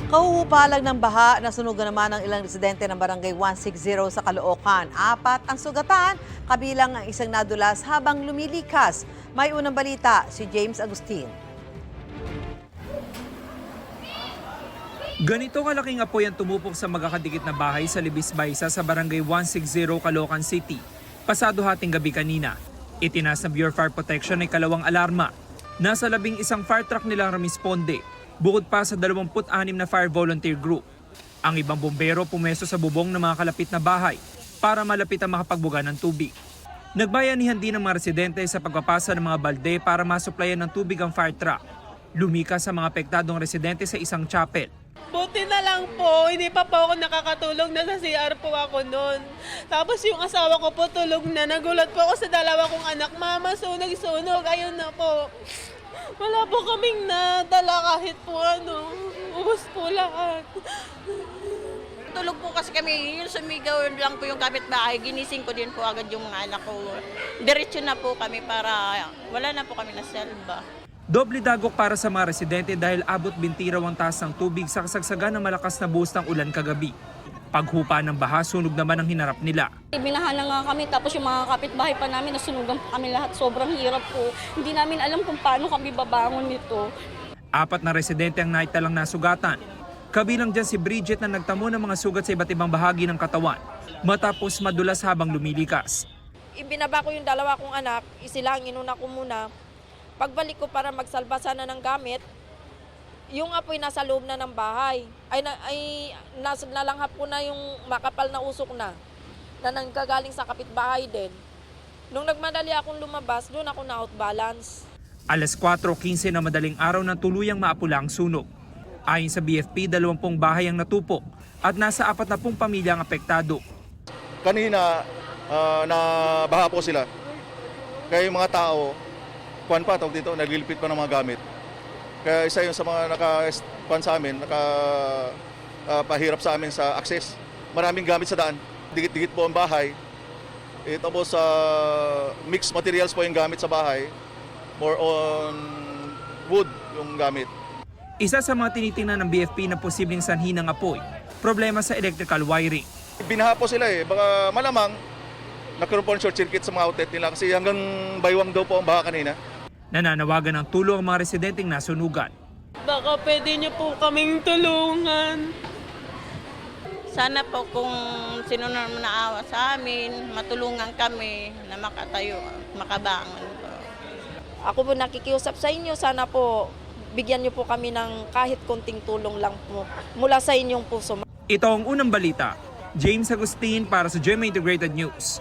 Kahuhupalag ng baha, nasunugan naman ang ilang residente ng Barangay 160 sa Caloocan. 4 ang sugatan, kabilang ang isang nadulas habang lumilikas. May unang balita, si James Agustin. Ganito kalaking apoy ang tumupok sa magkakadikit na bahay sa Libis Baisa sa Barangay 160, Caloocan City. Pasado hating gabi kanina. Itinaas ng Bureau of Fire Protection ay kalawang alarma. Nasa 11 fire truck nilang rumisponde, bukod pa sa 26 na fire volunteer group. Ang ibang bombero pumesto sa bubong ng mga kalapit na bahay para malapit ang makapagbuga ng tubig. Nagbayanihan din ng mga residente sa pagpapasa ng mga balde para masuplayan ng tubig ang fire truck. Lumikas sa mga apektadong residente sa isang chapel. Buti na lang po, hindi pa po ako nakakatulog, nasa CR po ako noon. Tapos yung asawa ko po tulog na, nagulat po ako sa dalawa kong anak, mama, sunog, ayun na po. Wala po kaming nadala kahit po ubos po lahat. Tulog po kasi kami, yung sumigaw lang po yung kapitbahay, ginising ko din po agad yung mga anak ko. Diretso na po kami para wala na po kami nasalba. Doble dagok para sa mga residente dahil abot bintiraw ang taas ng tubig sa kasagsagan ng malakas na buhos ng ulan kagabi. Paghupa ng baha, sunog naman ang hinarap nila. Binahan na nga kami, tapos yung mga kapitbahay pa namin, nasunugan pa kami lahat. Sobrang hirap po. Hindi namin alam kung paano kami babangon nito. 4 na residente ang naitalang nasugatan. Kabilang dyan si Bridget na nagtamo ng mga sugat sa iba't ibang bahagi ng katawan matapos madulas habang lumilikas. Ibinaba ko yung dalawa kong anak, isila ang inuna ko muna. Pagbalik ko para magsalba sana ng gamit, yung apoy nasa loob na ng bahay. Nalanghap ko na yung makapal na usok na nanggagaling sa kapitbahay din. Nung nagmadali akong lumabas, doon ako na-out balance. Alas 4:15 na madaling araw na tuluyang maapula ang sunog. Ayon sa BFP, 20 bahay ang natupok at nasa 40 pamilya ang apektado. Kanina, nabaha po sila. Kaya yung mga tao, naglilipit pa ng mga gamit. Kaya isa yun sa mga naka-pan sa amin, pahirap sa amin sa access. Maraming gamit sa daan. Dikit-dikit po ang bahay. Tapos mixed materials po yung gamit sa bahay. More on wood yung gamit. Isa sa mga tinitingnan ng BFP na posibleng sanhi ng apoy, problema sa electrical wiring. Binaha po sila baka malamang nagkaroon po ng short circuit sa mga outlet nila kasi hanggang baywang daw po ang baha kanina. Nananawagan ng tulong ang mga residenteng nasunugan. Baka pwede niyo po kaming tulungan. Sana po kung sino na naawa sa amin, matulungan kami na makatayo, makabangon po. Ako po nakikiusap sa inyo, sana po bigyan niyo po kami ng kahit konting tulong lang po mula sa inyong puso. Ito ang unang balita. James Agustin para sa GMA Integrated News.